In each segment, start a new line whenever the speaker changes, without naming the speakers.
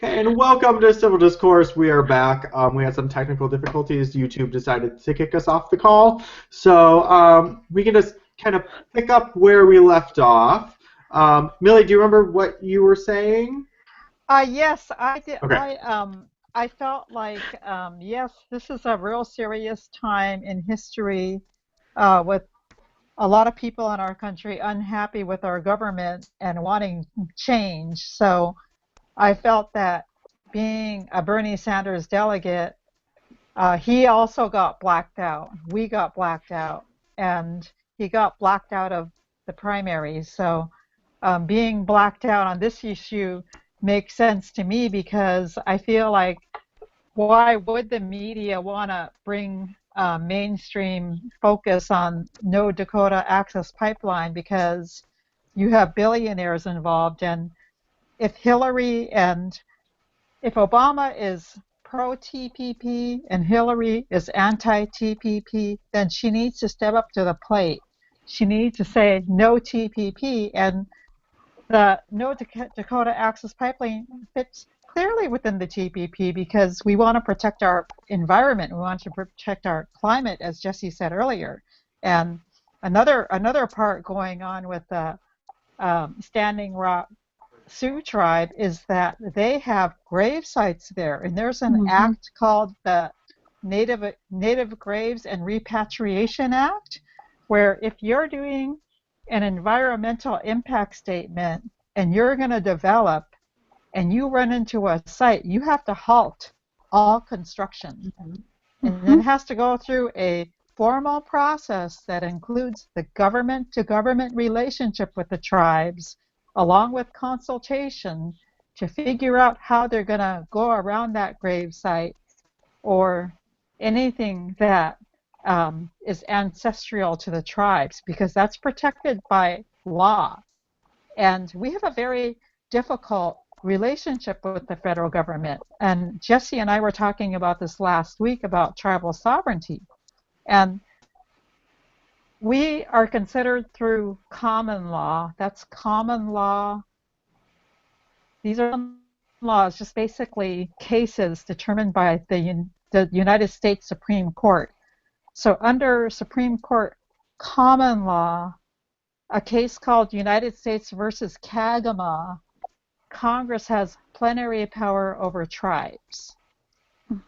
And welcome to Civil Discourse. We are back. We had some technical difficulties. YouTube decided to kick us off the call. So we can just kind of pick up where we left off. Millie, do you remember what you were saying?
Yes, I did.
Okay.
I felt like yes, this is a real serious time in history, with a lot of people in our country unhappy with our government and wanting change. So I felt that being a Bernie Sanders delegate, he also got blacked out. We got blacked out, and he got blacked out of the primaries. So being blacked out on this issue makes sense to me because I feel like why would the media want to bring mainstream focus on no Dakota Access Pipeline because you have billionaires involved, and if Hillary and if Obama is pro-TPP and Hillary is anti-TPP, then she needs to step up to the plate. She needs to say no TPP, and the no Dakota Access Pipeline fits clearly within the TPP because we want to protect our environment. We want to protect our climate, as Jesse said earlier. And another part going on with the Standing Rock Sioux tribe is that they have grave sites there, and there's an act called the Native Graves and Repatriation Act, where if you're doing an environmental impact statement and you're going to develop and you run into a site, you have to halt all construction. And then it has to go through a formal process that includes the government-to-government relationship with the tribes, along with consultation to figure out how they're going to go around that grave site or anything that is ancestral to the tribes, because that's protected by law. And we have a very difficult relationship with the federal government. And Jesse and I were talking about this last week about tribal sovereignty. And we are considered through common law. That's common law. These are laws, just basically cases determined by the United States Supreme Court. So under Supreme Court common law, a case called United States versus Kagama, Congress has plenary power over tribes.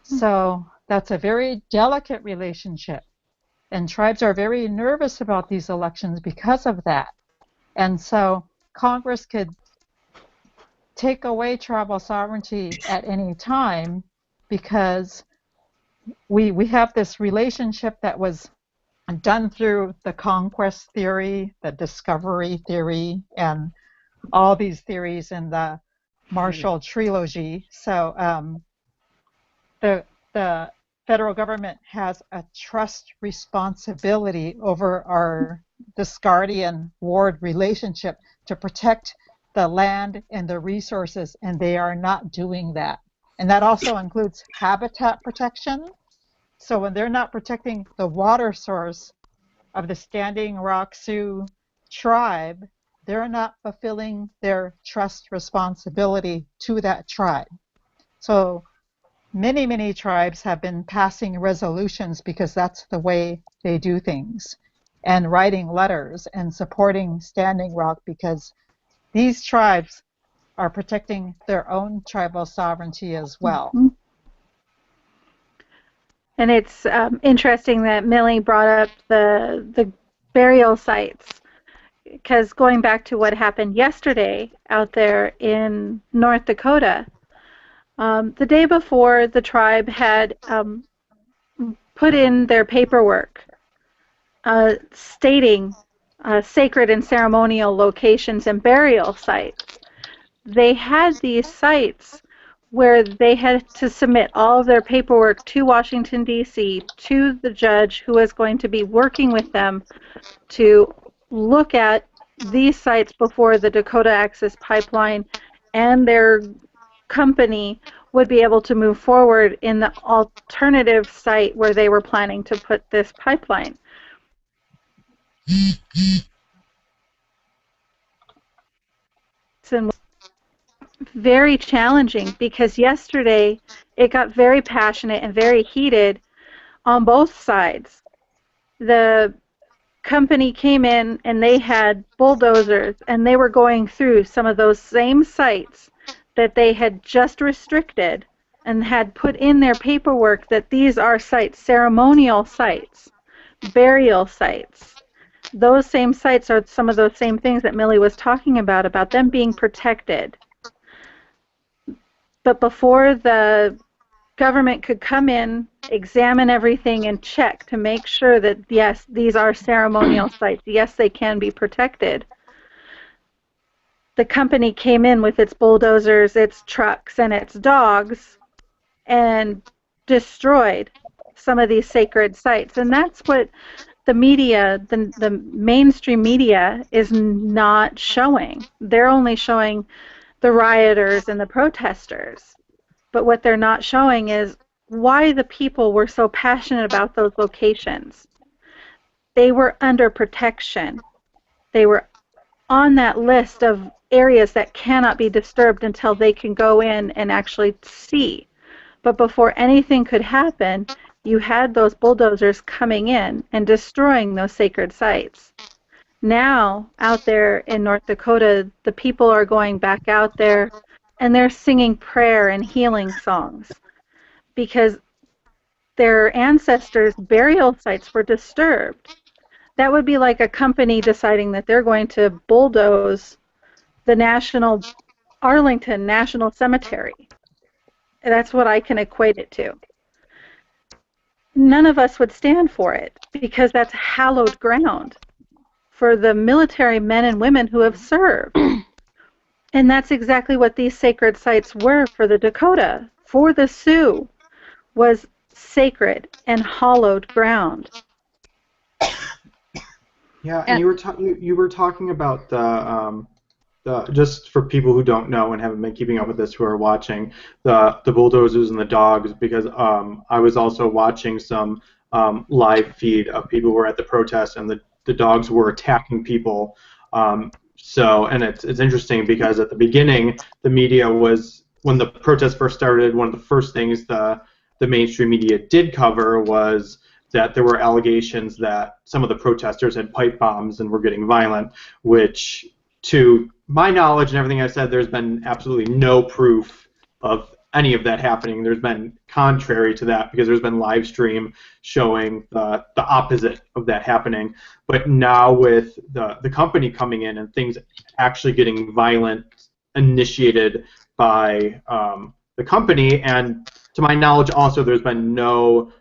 So that's a very delicate relationship. And tribes are very nervous about these elections because of that. And so Congress could take away tribal sovereignty at any time because we have this relationship that was done through the conquest theory, the discovery theory, and all these theories in the Marshall Trilogy. So the federal government has a trust responsibility over our Discardian-Ward relationship to protect the land and the resources, and they are not doing that. And that also includes habitat protection. So when they're not protecting the water source of the Standing Rock Sioux tribe, they're not fulfilling their trust responsibility to that tribe. So many tribes have been passing resolutions because that's the way they do things, and writing letters and supporting Standing Rock because these tribes are protecting their own tribal sovereignty as well.
And it's interesting that Millie brought up the burial sites, because going back to what happened yesterday out there in North Dakota, the day before the tribe had put in their paperwork stating sacred and ceremonial locations and burial sites. They had these sites where they had to submit all of their paperwork to Washington, D.C., to the judge who was going to be working with them to look at these sites before the Dakota Access Pipeline and their company would be able to move forward in the alternative site where they were planning to put this pipeline. very challenging because yesterday it got very passionate and very heated on both sides. The company came in and they had bulldozers and they were going through some of those same sites that they had just restricted and had put in their paperwork that these are sites, ceremonial sites, burial sites. Those same sites are some of those same things that Millie was talking about them being protected. But before the government could come in, examine everything, and check to make sure that, yes, these are ceremonial sites, yes, they can be protected, the company came in with its bulldozers, its trucks, and its dogs and destroyed some of these sacred sites. And that's what the media, the mainstream media, is not showing. They're only showing the rioters and the protesters. But what they're not showing is why the people were so passionate about those locations. They were under protection. They were on that list of areas that cannot be disturbed until they can go in and actually see. But before anything could happen, you had those bulldozers coming in and destroying those sacred sites. Now, out there in North Dakota, the people are going back out there and they're singing prayer and healing songs because their ancestors' burial sites were disturbed. That would be like a company deciding that they're going to bulldoze the Arlington National Cemetery. That's what I can equate it to. None of us would stand for it because that's hallowed ground for the military men and women who have served. And that's exactly what these sacred sites were for the Dakota. For the Sioux was sacred and hallowed ground.
Yeah, and you were talking about just for people who don't know and haven't been keeping up with this who are watching the bulldozers and the dogs, because I was also watching some live feed of people who were at the protest and the dogs were attacking people. And it's interesting because at the beginning the media was, when the protest first started, one of the first things the mainstream media did cover was that there were allegations that some of the protesters had pipe bombs and were getting violent, which, to my knowledge and everything I've said, there's been absolutely no proof of any of that happening. There's been contrary to that because there's been live stream showing the opposite of that happening. But now with the company coming in and things actually getting violent, initiated by the company, and to my knowledge also there's been no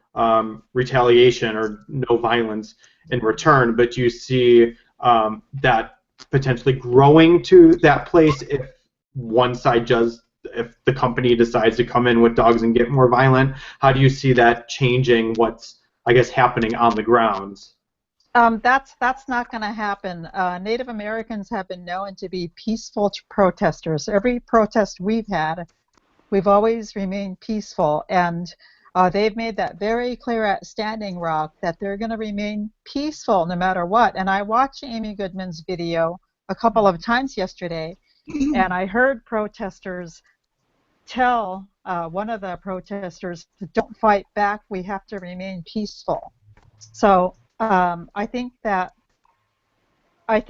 retaliation or no violence in return, but you see that potentially growing to that place if one side does, if the company decides to come in with dogs and get more violent. How do you see that changing what's, I guess, happening on the grounds?
That's not going to happen. Native Americans have been known to be peaceful protesters. Every protest we've had, we've always remained peaceful, and they've made that very clear at Standing Rock that they're going to remain peaceful no matter what. And I watched Amy Goodman's video a couple of times yesterday, and I heard protesters tell one of the protesters to don't fight back, we have to remain peaceful. So I think that I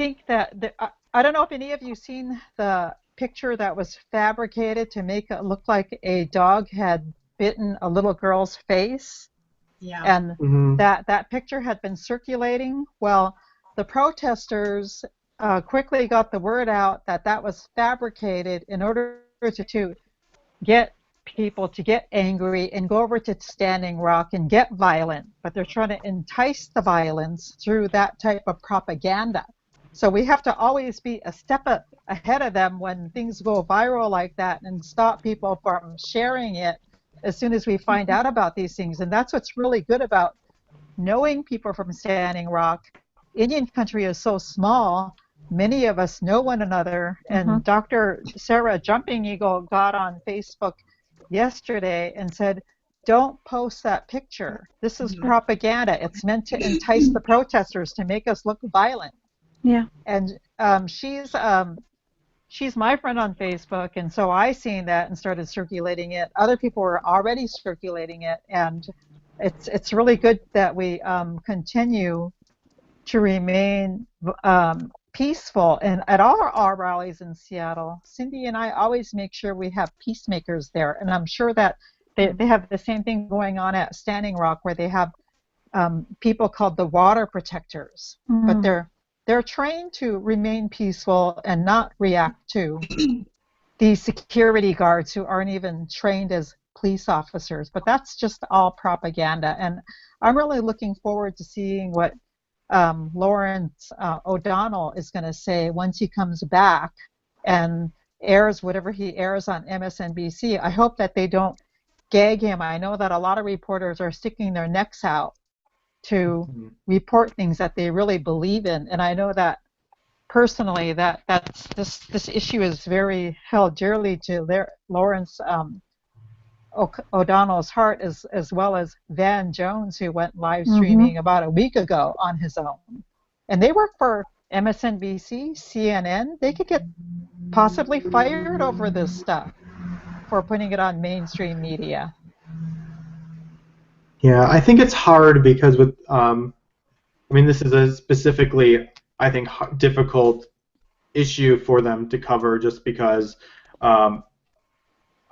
don't know if any of you seen the picture that was fabricated to make it look like a dog had bitten a little girl's face.
Yeah.
And that picture had been circulating. Well, the protesters quickly got the word out that that was fabricated in order to get people to get angry and go over to Standing Rock and get violent. But they're trying to entice the violence through that type of propaganda. So we have to always be a step ahead of them when things go viral like that and stop people from sharing it as soon as we find out about these things. And that's what's really good about knowing people from Standing Rock. Indian country is so small, many of us know one another. And Dr. Sarah Jumping Eagle got on Facebook yesterday and said, don't post that picture. This is propaganda. It's meant to entice the protesters to make us look violent.
Yeah.
And she's she's my friend on Facebook, and so I seen that and started circulating it. Other people were already circulating it, and it's really good that we continue to remain peaceful. And at all our rallies in Seattle, Cindy and I always make sure we have peacemakers there, and I'm sure that they have the same thing going on at Standing Rock, where they have people called the water protectors, but they're trained to remain peaceful and not react to these security guards who aren't even trained as police officers. But that's just all propaganda, and I'm really looking forward to seeing what Lawrence O'Donnell is going to say once he comes back and airs whatever he airs on MSNBC. I hope that they don't gag him. I know that a lot of reporters are sticking their necks out to report things that they really believe in, and I know that personally that's this issue is very held dearly to Lawrence O'Donnell's heart, as well as Van Jones, who went live streaming about a week ago on his own, and they work for MSNBC, CNN. They could get possibly fired over this stuff for putting it on mainstream media.
Yeah, I think it's hard because with, I mean, this is a specifically, I think, difficult issue for them to cover, just because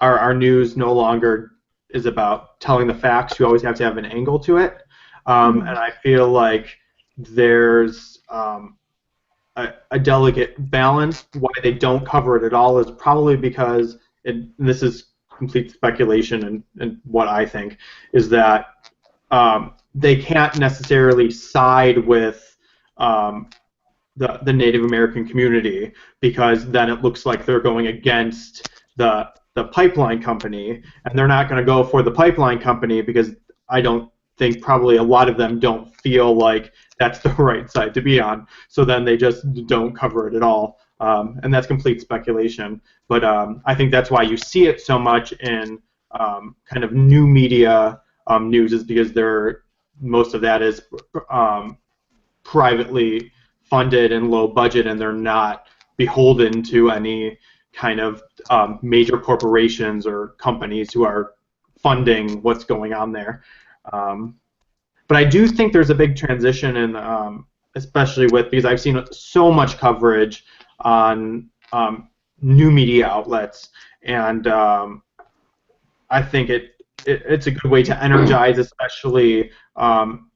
our news no longer is about telling the facts. You always have to have an angle to it, and I feel like there's a delicate balance. Why they don't cover it at all is probably because, and this is complete speculation, and what I think is that they can't necessarily side with the Native American community, because then it looks like they're going against the pipeline company, and they're not going to go for the pipeline company because I don't think probably a lot of them don't feel like that's the right side to be on. So then they just don't cover it at all. And that's complete speculation. But I think that's why you see it so much in kind of new media news, is because most of that is privately funded and low budget, and they're not beholden to any kind of major corporations or companies who are funding what's going on there. But I do think there's a big transition, in, especially because I've seen so much coverage on new media outlets, and I think it's a good way to energize, especially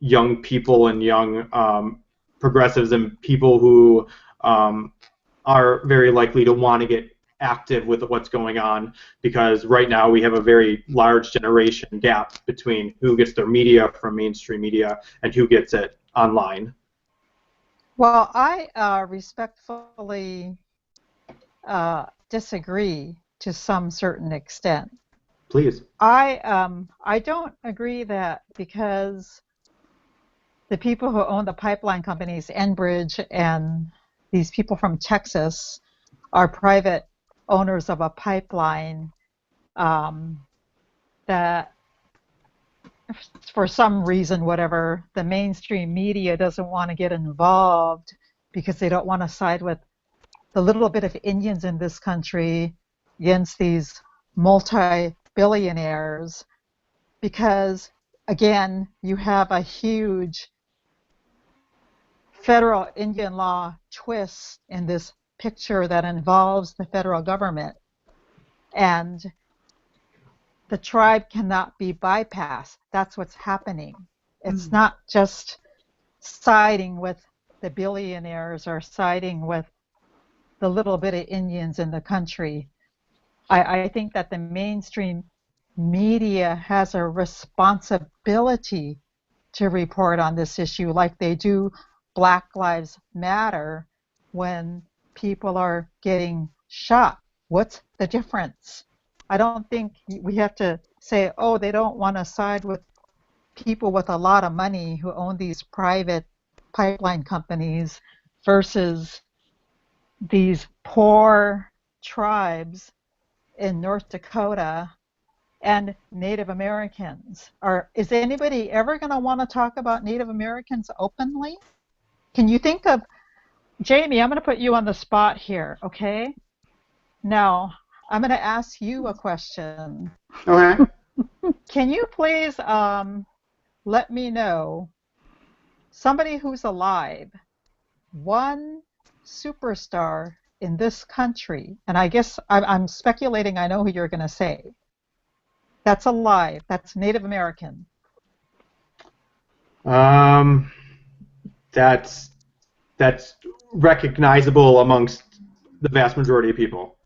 young people and young progressives and people who are very likely to want to get active with what's going on, because right now we have a very large generation gap between who gets their media from mainstream media and who gets it online.
Well, I respectfully disagree to some certain extent.
Please.
I don't agree that because the people who own the pipeline companies, Enbridge and these people from Texas, are private owners of a pipeline, that for some reason, whatever, the mainstream media doesn't want to get involved because they don't want to side with the little bit of Indians in this country against these multi-billionaires, because, again, you have a huge federal Indian law twist in this picture that involves the federal government, and the tribe cannot be bypassed. That's what's happening. It's not just siding with the billionaires or siding with the little bit of Indians in the country. I think that the mainstream media has a responsibility to report on this issue, like they do Black Lives Matter when people are getting shot. What's the difference? I don't think we have to say, oh, they don't want to side with people with a lot of money who own these private pipeline companies versus these poor tribes in North Dakota and Native Americans. Is anybody ever going to want to talk about Native Americans openly? Can you think of, Jamie, I'm going to put you on the spot here, okay? Now, I'm going to ask you a question.
Okay.
Can you please let me know somebody who's alive, one superstar in this country, and I guess I'm speculating I know who you're going to say, that's alive, that's Native American.
That's recognizable amongst the vast majority of people.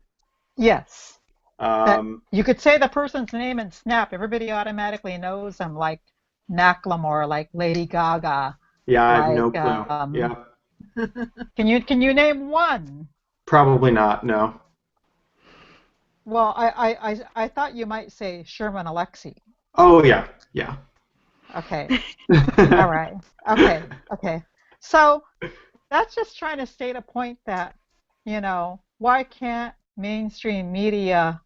Yes. You could say the person's name and snap. Everybody automatically knows them, like Macklemore, like Lady Gaga.
Yeah, I have no clue. Yeah.
Can you name one?
Probably not. No.
Well, I thought you might say Sherman Alexie.
Oh yeah, yeah.
Okay. All right. Okay. So that's just trying to state a point that, why can't mainstream media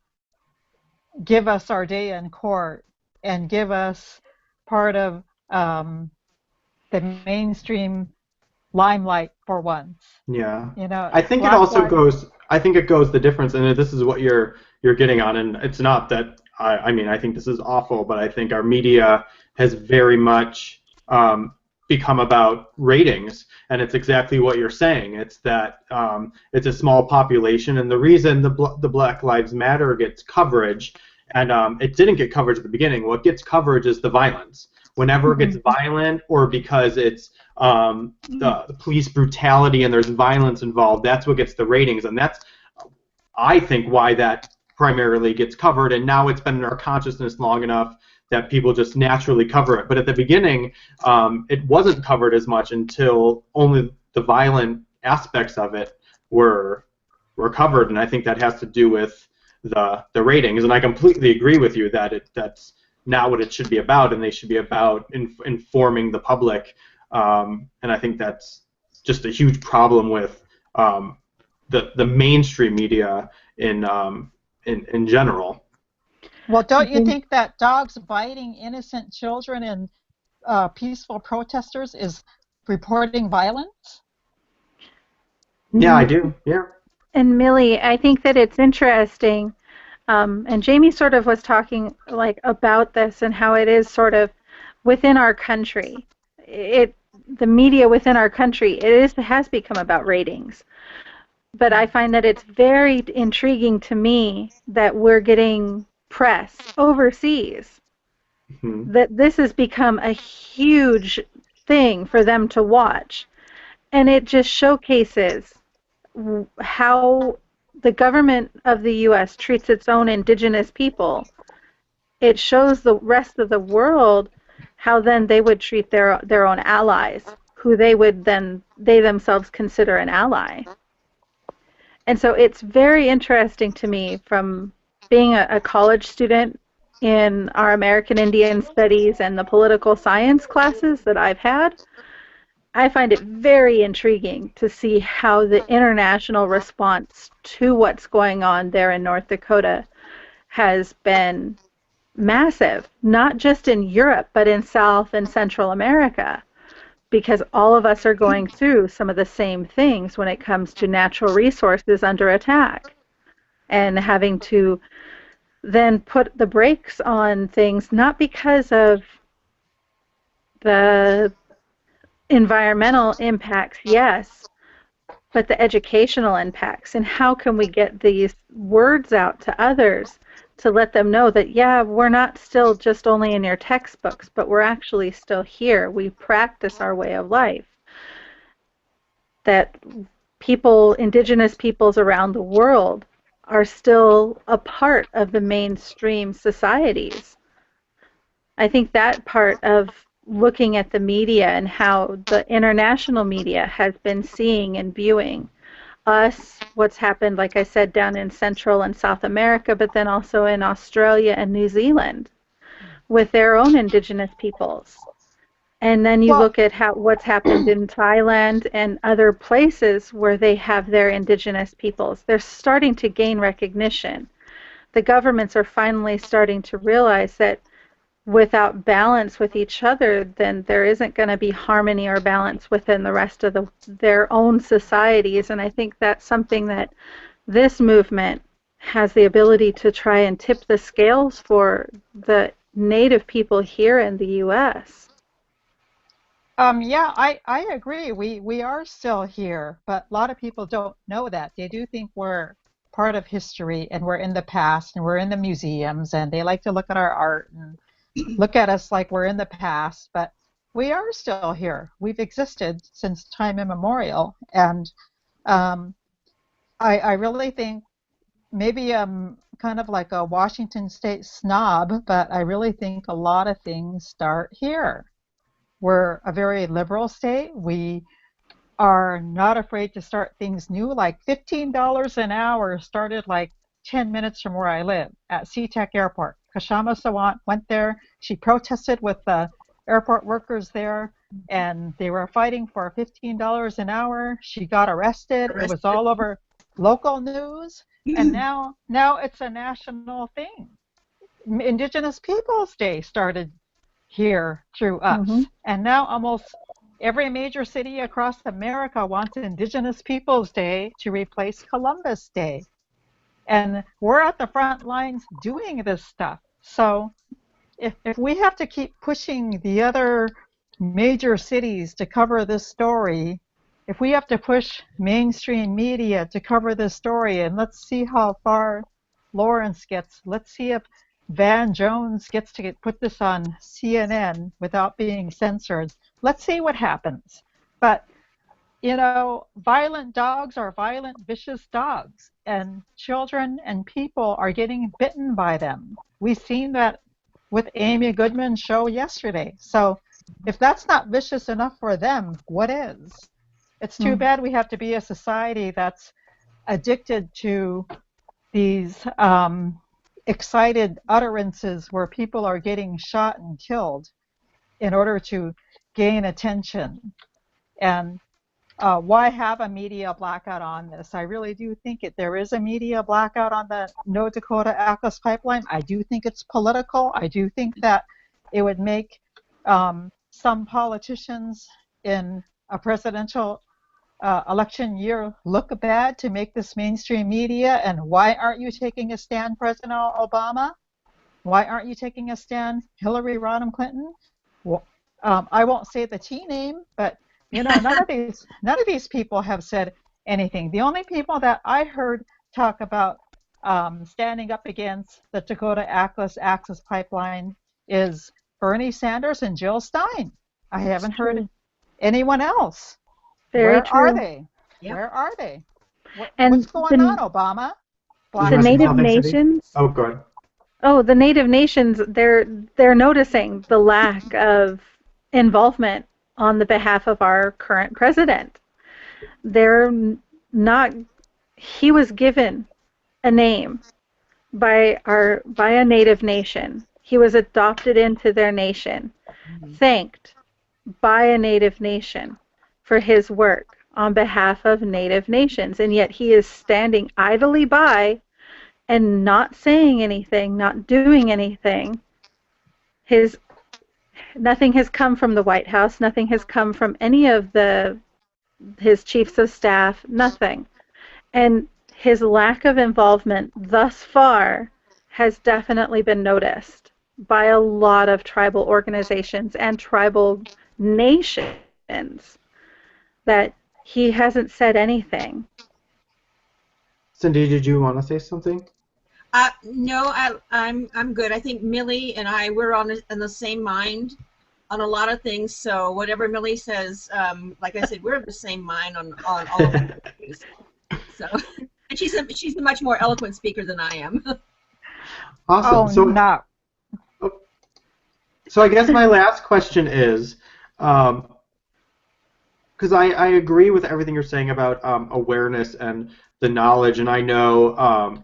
give us our day in court and give us part of the mainstream limelight for once?
Yeah.
I
think it also goes. I think it goes the difference, and this is what you're getting on, and it's not that I think this is awful, but I think our media has very much become about ratings, and it's exactly what you're saying. It's that it's a small population, and the reason the Black Lives Matter gets coverage, and it didn't get coverage at the beginning. What gets coverage is the violence. Whenever it gets violent, or because it's the police brutality and there's violence involved, that's what gets the ratings, and that's, I think, why that primarily gets covered, and now it's been in our consciousness long enough that people just naturally cover it. But at the beginning, it wasn't covered as much until only the violent aspects of it were covered, and I think that has to do with the ratings. And I completely agree with you that that's not what it should be about, and they should be about informing the public. And I think that's just a huge problem with the mainstream media in general.
Well, don't you think that dogs biting innocent children and peaceful protesters is reporting violence?
Yeah, I do. Yeah.
And Millie, I think that it's interesting, and Jamie sort of was talking about this and how it is sort of within our country. The media within our country, it has become about ratings. But I find that it's very intriguing to me that we're getting press overseas, that this has become a huge thing for them to watch. And it just showcases how the government of the U.S. treats its own indigenous people. It shows the rest of the world how then they would treat their own allies, who they themselves consider an ally. And so it's very interesting to me, from being a college student in our American Indian Studies and the political science classes that I've had, I find it very intriguing to see how the international response to what's going on there in North Dakota has been massive, not just in Europe, but in South and Central America, because all of us are going through some of the same things when it comes to natural resources under attack, and having to then put the brakes on things, not because of the environmental impacts, yes, but the educational impacts, and how can we get these words out to others to let them know that, yeah, we're not still just only in your textbooks, but we're actually still here. We practice our way of life. That indigenous peoples around the world are still a part of the mainstream societies. I think that part of looking at the media and how the international media has been seeing and viewing us, what's happened, like I said, down in Central and South America, but then also in Australia and New Zealand with their own indigenous peoples. And then you look at what's happened in Thailand and other places where they have their indigenous peoples. They're starting to gain recognition. The governments are finally starting to realize that without balance with each other, then there isn't going to be harmony or balance within the rest of their own societies. And I think that's something that this movement has the ability to try and tip the scales for the Native people here in the U.S.
Yeah, I agree. We are still here, but a lot of people don't know that. They do think we're part of history and we're in the past and we're in the museums and they like to look at our art and look at us like we're in the past, but we are still here. We've existed since time immemorial, and um, I really think maybe I'm kind of like a Washington State snob, but I really think a lot of things start here. We're a very liberal state. We are not afraid to start things new, like $15 an hour started like 10 minutes from where I live at SeaTac Airport. Kashama Sawant went there. She protested with the airport workers there, and they were fighting for $15 an hour. She got arrested. It was all over local news, and now it's a national thing. Indigenous Peoples Day started here through us.
Mm-hmm.
And now almost every major city across America wants Indigenous Peoples Day to replace Columbus Day. And we're at the front lines doing this stuff. So if we have to keep pushing the other major cities to cover this story, if we have to push mainstream media to cover this story, and let's see how far Lawrence gets, let's see if Van Jones gets to put this on CNN without being censored. Let's see what happens. But, violent dogs are violent, vicious dogs, and children and people are getting bitten by them. We've seen that with Amy Goodman's show yesterday. So if that's not vicious enough for them, what is? It's too bad we have to be a society that's addicted to these excited utterances where people are getting shot and killed in order to gain attention. And why have a media blackout on this? I really do think there is a media blackout on the Dakota Access Pipeline. I do think it's political. I do think that it would make some politicians in a presidential election year look bad to make this mainstream media. And why aren't you taking a stand, President Obama? Why aren't you taking a stand, Hillary Rodham Clinton? Well, I won't say the T name, but none of these people have said anything. The only people that I heard talk about standing up against the Dakota Access Pipeline is Bernie Sanders and Jill Stein. I haven't heard anyone else.
Very
Where
true.
are they?
Yep.
Where are they?
And
what's going on, Obama?
The Native Nations.
Oh, good.
Oh, the Native Nations. They're noticing the lack of involvement on the behalf of our current president. They're not. He was given a name by a Native nation. He was adopted into their nation, thanked by a Native nation for his work on behalf of Native nations, and yet he is standing idly by and not saying anything, not doing anything. Nothing has come from the White House, nothing has come from any of his chiefs of staff, nothing. And his lack of involvement thus far has definitely been noticed by a lot of tribal organizations and tribal nations, that he hasn't said anything.
Cindy, did you want to say something?
No, I'm good. I think Millie and I, we're on the same mind on a lot of things. So whatever Millie says, like I said, we're of the same mind on all of these. So, and she's a much more eloquent speaker than I am.
Awesome. So I guess my last question is, because I agree with everything you're saying about awareness and the knowledge, and I know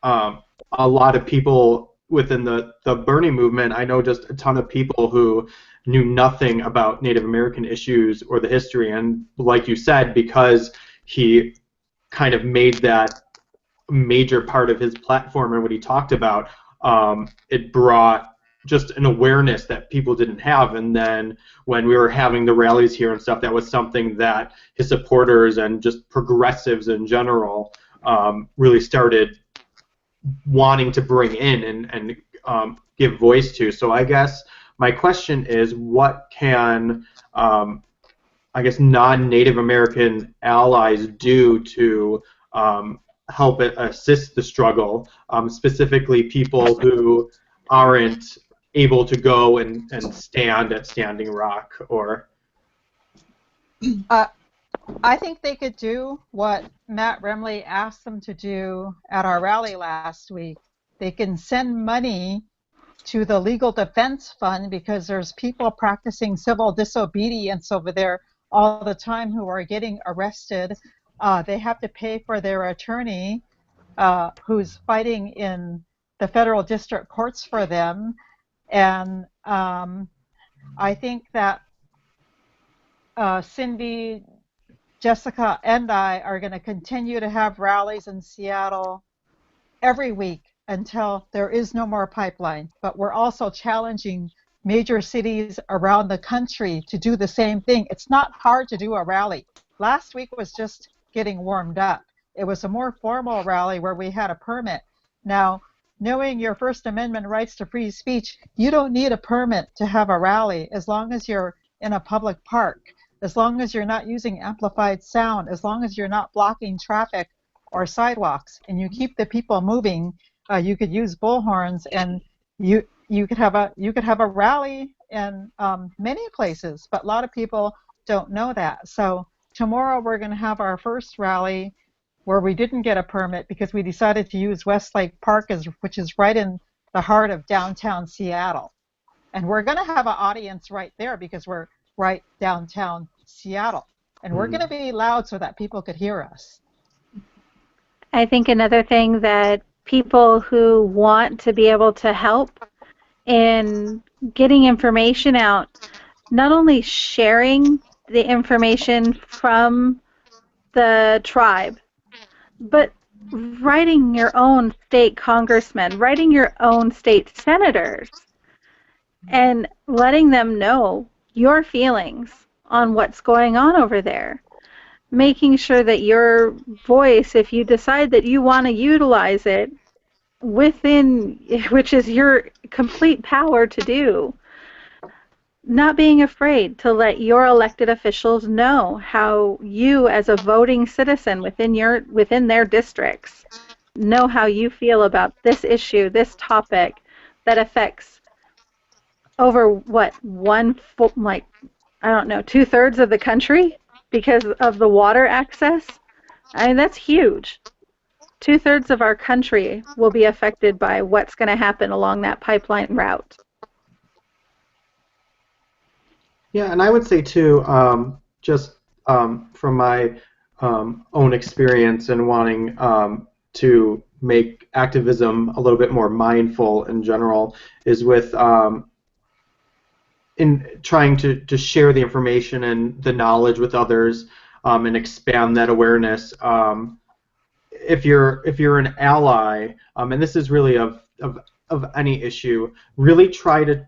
a lot of people within the Bernie movement. I know just a ton of people who knew nothing about Native American issues or the history, and like you said, because he kind of made that major part of his platform and what he talked about, it brought just an awareness that people didn't have. And then when we were having the rallies here and stuff, that was something that his supporters and just progressives in general really started wanting to bring in and give voice to. So I guess my question is, what can I guess non-Native American allies do to help assist the struggle, specifically people who aren't able to go and stand at Standing Rock? Or
I think they could do what Matt Remley asked them to do at our rally last week. They can send money to the Legal Defense Fund, because there's people practicing civil disobedience over there all the time who are getting arrested. They have to pay for their attorney who's fighting in the federal district courts for them. And I think that Cindy, Jessica, and I are going to continue to have rallies in Seattle every week until there is no more pipeline. But we're also challenging major cities around the country to do the same thing. It's not hard to do a rally. Last week was just getting warmed up. It was a more formal rally where we had a permit. Now, knowing your First Amendment rights to free speech, you don't need a permit to have a rally as long as you're in a public park, as long as you're not using amplified sound, as long as you're not blocking traffic or sidewalks, and you keep the people moving. You could use bullhorns, and you could have a rally in many places, but a lot of people don't know that. So tomorrow we're going to have our first rally where we didn't get a permit because we decided to use Westlake Park, which is right in the heart of downtown Seattle. And we're going to have an audience right there because we're right downtown Seattle. And we're going to be loud so that people could hear us.
I think another thing that people who want to be able to help in getting information out, not only sharing the information from the tribe, but writing your own state congressmen, writing your own state senators, and letting them know your feelings on what's going on over there. Making sure that your voice, if you decide that you want to utilize it within, which is your complete power to do, not being afraid to let your elected officials know how you, as a voting citizen within their districts, know how you feel about this issue, this topic that affects over what, I don't know, 2/3 of the country because of the water access. I mean, that's huge. 2/3 of our country will be affected by what's going to happen along that pipeline route.
yeah, and I would say too, just from my own experience and wanting to make activism a little bit more mindful in general, is with in trying to share the information and the knowledge with others and expand that awareness. If you're an ally, and this is really of any issue, really try to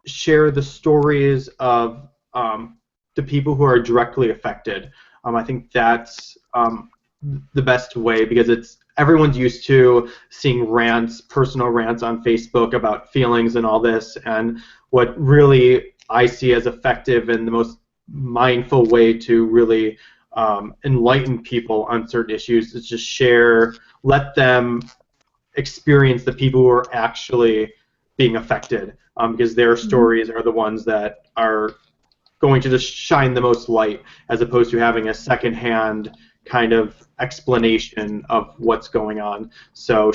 share the stories of the people who are directly affected. I think that's the best way, because everyone's used to seeing rants, personal rants on Facebook about feelings and all this, and what really I see as effective and the most mindful way to really enlighten people on certain issues is just share, let them experience the people who are actually being affected, because their stories are the ones that are going to just shine the most light, as opposed to having a secondhand kind of explanation of what's going on. So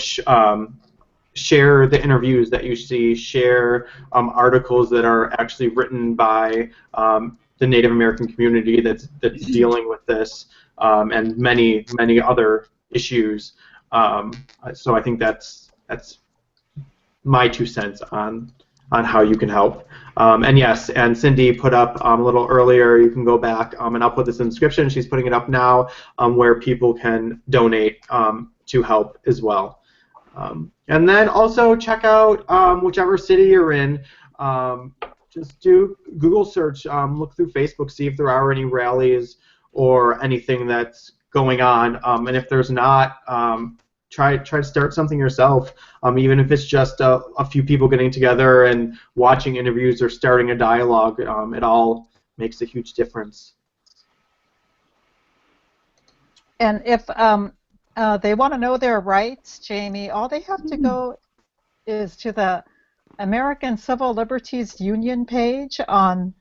share the interviews that you see, share articles that are actually written by the Native American community that's dealing with this, and many other issues. So I think that's my 2 cents on how you can help. And yes, and Cindy put up a little earlier, you can go back, and I'll put this in the description, she's putting it up now, where people can donate to help as well. And then also check out whichever city you're in, just do Google search, look through Facebook, see if there are any rallies or anything that's going on. And if there's not, try to start something yourself. Even if it's just a few people getting together and watching interviews or starting a dialogue, it all makes a huge difference.
And if they want to know their rights, Jamie, all they have to go is to the American Civil Liberties Union page on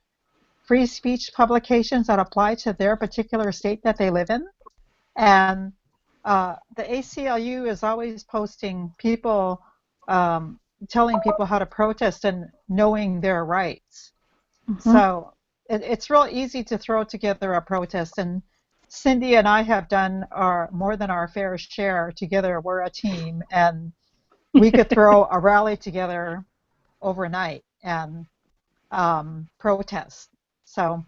free speech publications that apply to their particular state that they live in. And the ACLU is always posting people, telling people how to protest and knowing their rights. So it's real easy to throw together a protest. And Cindy and I have done more than our fair share together. We're a team, and we could throw a rally together overnight and protest. So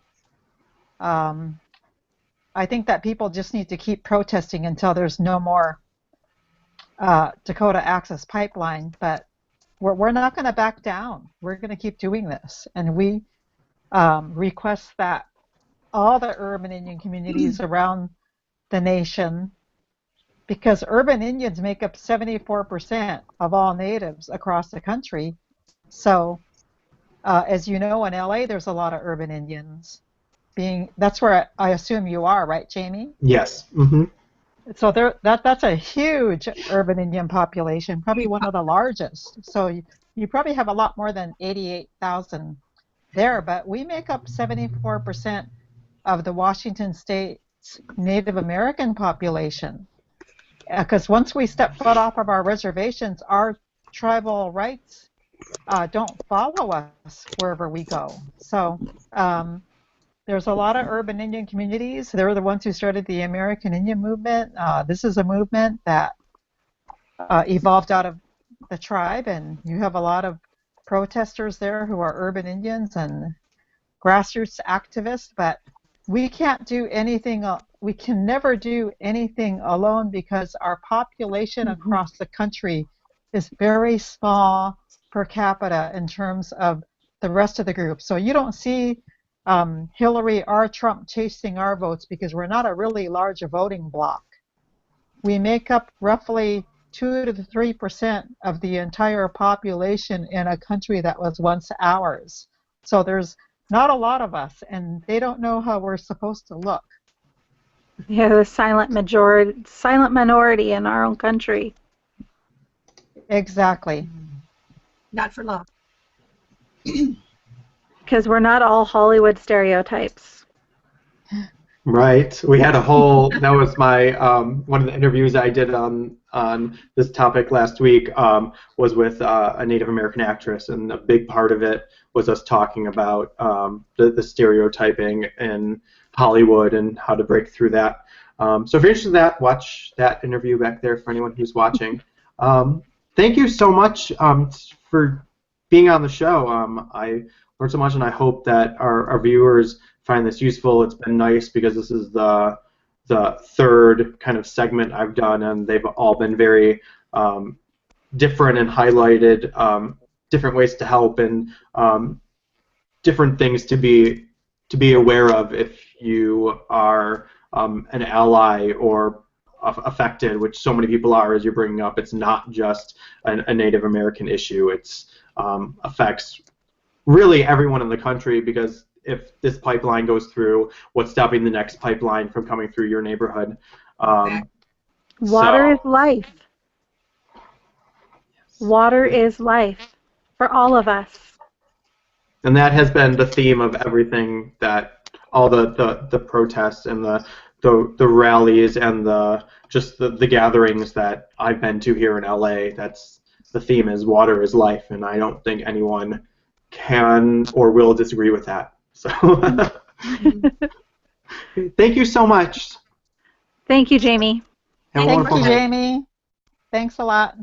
I think that people just need to keep protesting until there's no more Dakota Access Pipeline. But we're not going to back down. We're going to keep doing this. And we request that all the urban Indian communities around the nation, because urban Indians make up 74% of all natives across the country. So as you know, in LA, there's a lot of urban Indians. That's where I assume you are, right, Jamie?
Yes.
So that's a huge urban Indian population, probably one of the largest. So you probably have a lot more than 88,000 there, but we make up 74% of the Washington State's Native American population. Because once we step foot off of our reservations, our tribal rights don't follow us wherever we go. So there's a lot of urban Indian communities. They're the ones who started the American Indian movement. This is a movement that evolved out of the tribe, and you have a lot of protesters there who are urban Indians and grassroots activists, but we can't do anything, we can never do anything alone because our population across the country is very small per capita in terms of the rest of the group. So you don't see Hillary or Trump chasing our votes because we're not a really large voting bloc. We make up roughly 2 to 3% of the entire population in a country that was once ours. So there's not a lot of us, and they don't know how we're supposed to look.
Yeah, the silent minority in our own country.
Exactly.
Not for long.
Because we're not all Hollywood stereotypes.
Right. We had a whole. That was my one of the interviews I did on this topic last week. Was with a Native American actress, and a big part of it was us talking about the stereotyping in Hollywood and how to break through that. So if you're interested in that, watch that interview back there for anyone who's watching. Thank you so much for being on the show. I learned so much, and I hope that our viewers find this useful. It's been nice because this is the third kind of segment I've done, and they've all been very different and highlighted different ways to help and different things to be aware of if you are an ally or affected, which so many people are, as you're bringing up. It's not just a Native American issue. It's affects really everyone in the country, because if this pipeline goes through, what's stopping the next pipeline from coming through your neighborhood?
Water is life. Water is life for all of us.
And that has been the theme of everything, that all the protests and the rallies and the gatherings that I've been to here in LA. That's the theme, is water is life, and I don't think anyone can or will disagree with that. So thank you so much.
Thank you, Jamie.
Thank you, Jamie. Thanks a lot.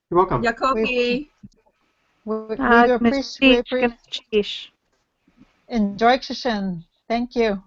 You're welcome.
Jacoby.
We appreciate enjoy session. Thank you.